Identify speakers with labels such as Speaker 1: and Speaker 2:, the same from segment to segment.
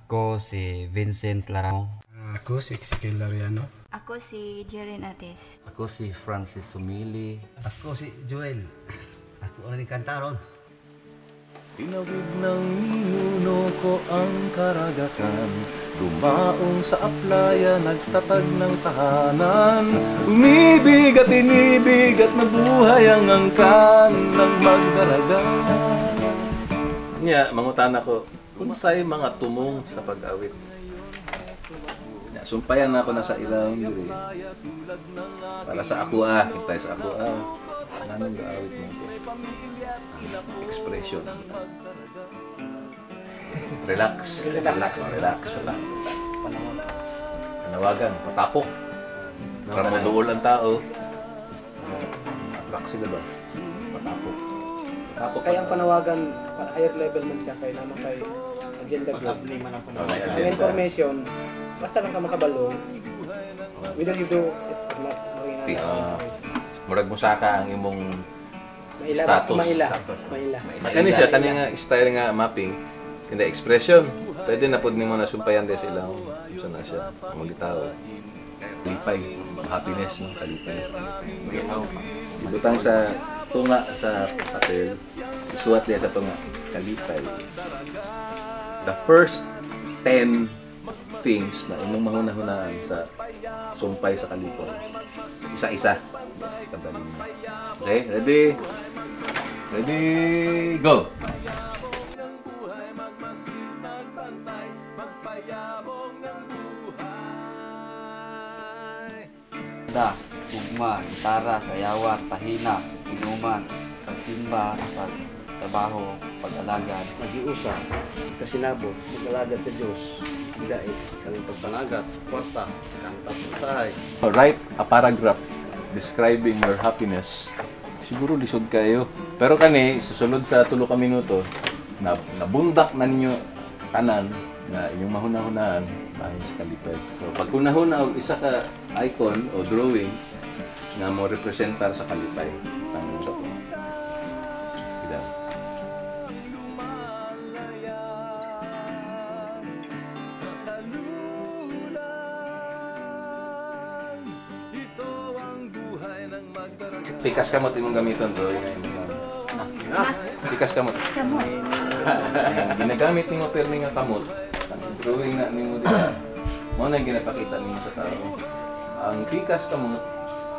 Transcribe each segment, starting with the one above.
Speaker 1: Ako si Vincent Laramo.
Speaker 2: Ako si Ezekiel Lariano.
Speaker 3: Ako si Jeren Ates.
Speaker 4: Ako si Francis Sumili.
Speaker 5: Ako si Joel. Ako ang kantaron.
Speaker 6: Tinawid ng ninuno ko ang karagatan, dumaong sa aplaya, nagtatag ng tahanan. Umibig at nabuhay ang angkan ng magdalaga. Nya, mangutan ako, unsay mga tumong sa pag-awit. Sumpayan na ako na sa ilang diri. Para sa ako hintay sa ako nanong gaawit mo ko. Expression. Relax lang. Panawagan, patapok. Para maduol ang tao. Attract sila ba? Patapok.
Speaker 7: Kaya ang panawagan, higher level man siya, kaya naman kay agenda group. Ang information, basta lang ka makabalo, whether you do it or not,
Speaker 6: murag mo saka ang imong
Speaker 7: maila.
Speaker 6: Kani siya, kani nga style nga mapping, kanda expression. Pwede na pud nimo na sumpayan des ilang unsa na siya, mulitaw. Kalipay, happiness no, kalipay. Ibutang sa tunga sa papel, suwat liya sa tunga, kalipay. The first 10 things na imong mahuna-hunaan sa sumpay sa kalipay. Isa-isa. Okay, ready? Ready, go!
Speaker 1: Da, ugma, gitara, sayawan, pahina, inuman, pagsimba, pagtrabaho, pag-alagad.
Speaker 5: Magiusa, kasinabot, mag-alagad sa Diyos. Dahil kami pagpanagat, kwarta, kanta sa usahay.
Speaker 6: Write a paragraph describing your happiness. Siguro lisod kayo. Pero kani, susunod sa 3 ka minuto, nabundak na ninyo tanan na inyong mahuna-hunaan bahin sa kalipay. So, pag hunahuna og isa ka icon o drawing nga mo representar sa kalipay. Tanong sa to. Ida. Pikas kamot imong gamiton to. Pikas kamot.
Speaker 3: Kamot.
Speaker 6: Ginagamit nimo permi nga kamot. Ang drawing na nimo dira. Mo na ginapakita nimo sa tao. Ang pikas kamot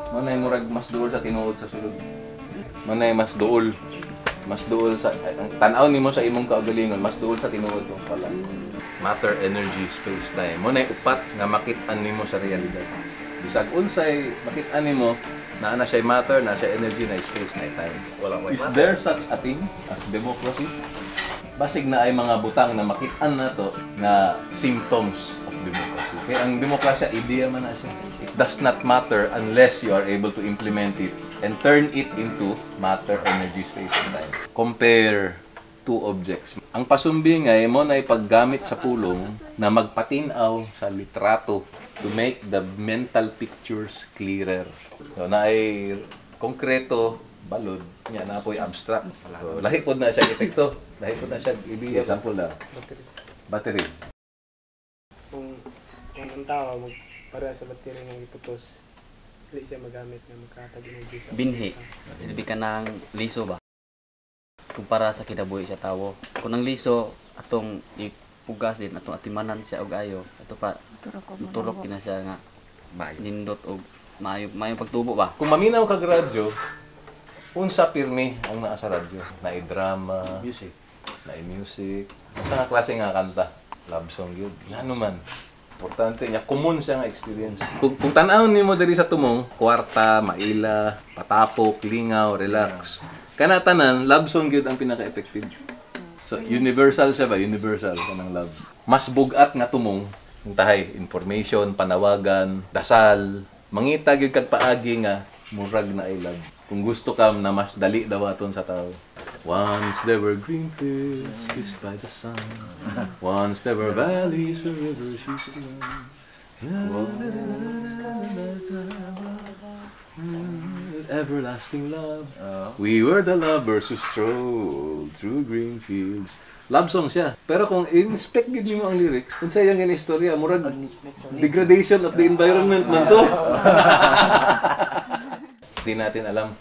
Speaker 6: mo na murag mas duol sa tinuod sa sulod. Mo na mas duol. Mas duol sa ang tan-aw nimo sa imong kaugalingon, mas duol sa tinuod mo pala. Matter, energy, space, time. Mo na upat nga makit-an nimo sa realidad. Bisag unsay makit-an nimo na siya matter, na siya energy, na space, na time. Is there such a thing as democracy? Basig na ay mga butang na makit-an na to na symptoms of democracy. Kaya ang demokrasya, ideya man na siya. It does not matter unless you are able to implement it and turn it into matter, energy, space, and time. Compare two objects. Ang pasumbingay mo na ipaggamit sa pulong na magpatinaw sa litrato to make the mental pictures clearer. So, na ay konkreto, balod, niya na po abstract. So, lahi po na siya epekto. Lahi po na siya, ibig example lang. Battery.
Speaker 7: Kung ang tao, para sa battery nga iputos, hindi siya magamit na makatag energy sa
Speaker 1: Binhi, sinabi ka ng liso ba? Kumpara sa kinabuhi sa tawo. Kung ang liso, atong ipugas din, atong atimanan siya og ayo. Ato pa, turok kina siya nga nindot og maayong pagtubo ba?
Speaker 6: Kung maminaw kag radyo, unsa pirmi ang naa sa radyo? Naay drama, music, naay music. Sa nga klase nga kanta, love song yun. Ano man. Importante niya, common siya nga experience. Kung tan-awon nimo diri sa tumong, kwarta, maila, patapok, lingaw, relax. Kana tanan, love song gyud ang pinaka-effective. So universal siya ba? Universal kanang love. Mas bugat nga tumong, tahay information, panawagan, dasal, mangita gyud kag paagi nga murag na I love. Kung gusto ka na mas dali daw aton sa tao. Once there were green fields kissed by the sun. Once there were valleys where rivers used to run. Everlasting love. We were the lovers who strolled through green fields. Love song siya. Pero kung inspect gid mo ang lyrics, kung sayang yung istorya, murag degradation of the environment man to. Hindi natin alam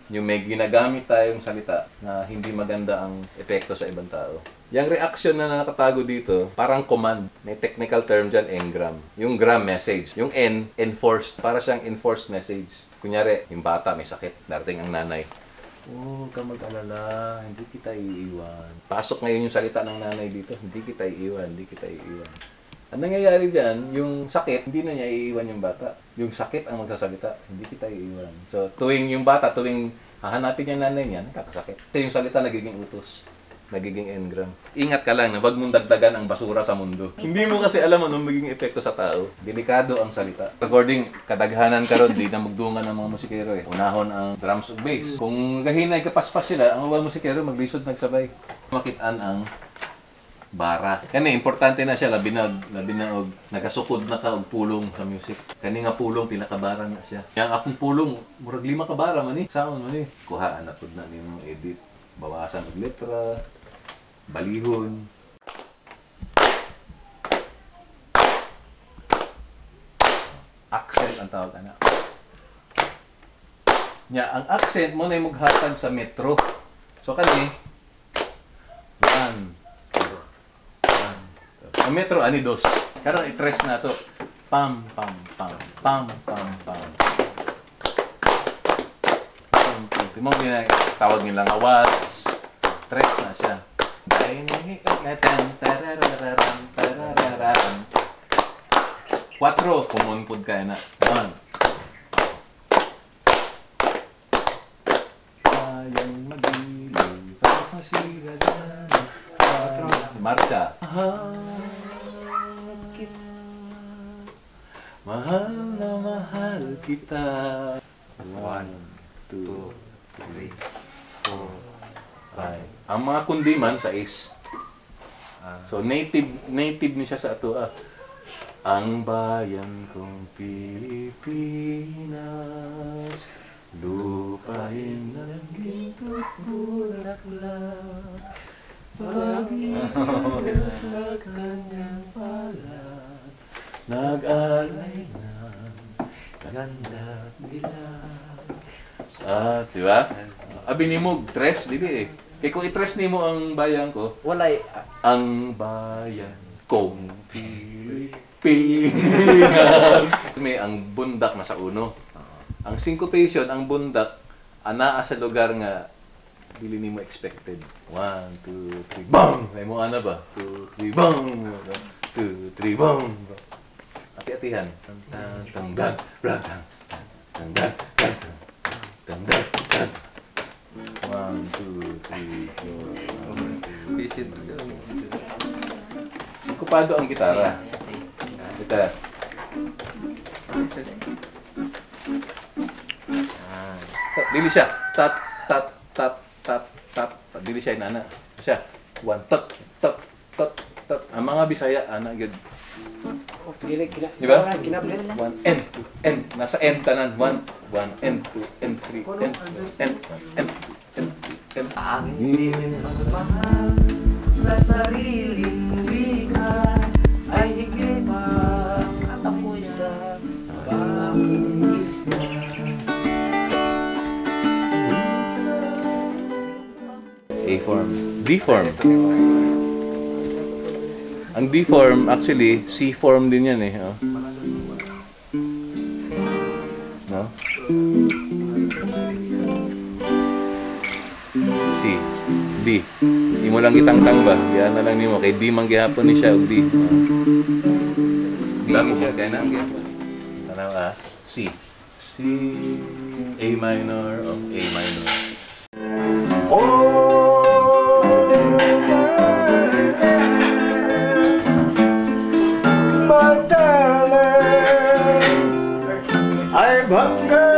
Speaker 6: yung may ginagamit tayong salita na hindi maganda ang epekto sa ibang tao. Yung reaction na nakatago dito, parang command. May technical term dyan, engram. Yung gram, message. Yung N, enforced. Para siyang enforced message. Kunyari, yung bata may sakit, darating ang nanay. Huwag ka mag-alala, hindi kita iiwan. Pasok ngayon yung salita ng nanay dito, hindi kita iiwan, hindi kita iiwan. Ang nangyayari dyan, yung sakit, hindi na niya iiwan yung bata. Yung sakit ang magsasalita, hindi kita iiwan. So, tuwing yung bata, tuwing hahanapin yung nanay niya, nakakasakit. Kasi yung salita nagiging utos, nagiging engram. Ingat ka lang na wag mong dagdagan ang basura sa mundo. Hindi mo kasi alam anong magiging epekto sa tao. Delikado ang salita. According, kadaghanan karon di na magdungan ng mga musikero eh. Unahon ang drums ug bass. Kung gahinay kapaspas sila, ang mga musikero maglisod nagsabay. Makitaan ang bara. Kani importante na siya labi na og nagasukod na ka og pulong sa music. Kani nga pulong pinakabara na siya. Yang akong pulong murag 5 ka bara man ni. Saon man ni. Kuhaan na pud na nimo edit. Bawasan og letra. Balihon. Accent ang tawag ana. Nya ang accent mo na maghatag sa metro. So kani 1 ang metro ani 2. Karon i-tres na to. Pam pam pam pam pam pam. Timo gina tawag nila nga watts. Tres na siya. Quatro, common food kaya na. 1. Ayang magiliw, tapos sila dyan. Marcha. Mahal na mahal kita. 1, 2, 3, 4, 5. Ang mga kundiman sa is. So native ni siya sa ato. Ang bayan kong Pilipinas, lupain ng ginto't bulaklak, pag-ibig sa kanyang palad, nag-alay ng ganda dilag. Diba? Abi ni mo, tres, dili eh. Kaya kung i-tres ni mo ang bayan ko,
Speaker 7: Walay.
Speaker 6: ang bayan kong Pilipinas. May ang bundak na sa uno. Ang syncopation, ang bundak, anaa sa lugar nga dili nimo expected. 1, 2, 3, bang! May mo ana ba? 2, 3, bang! 2, 3, bang! Ati-atihan. Tang tang tang tang tang tang tang tang tang tang. 1, 2, 3, 4. Visit. Okupado ang gitara. Ito. Dili siya. Tat, tat, tat, tat, tat. Dili siya inana. Siya. 1, tat, tat, tat, tat. Ang mga Bisaya, ana, good.
Speaker 7: Dili,
Speaker 6: Diba?
Speaker 7: kinablit.
Speaker 6: 1, N, N. Nasa N tanan. 1, N, 2, N, 3, N, N, N, N, N.
Speaker 4: Ang hindi magmahal sa sariling likha ay higit pa ako'y sa pangis na.
Speaker 6: A-form. D-form. Ang D-form, actually, C-form din yan eh. Oh. No? C. D. Di mo lang itangtang ba? Yan na lang nimo. Kay D man gihapon ni siya og D. D ni siya kaya na ang gihapon. Tanaw C. C. A minor of A minor.
Speaker 5: My darling, I'm hungry.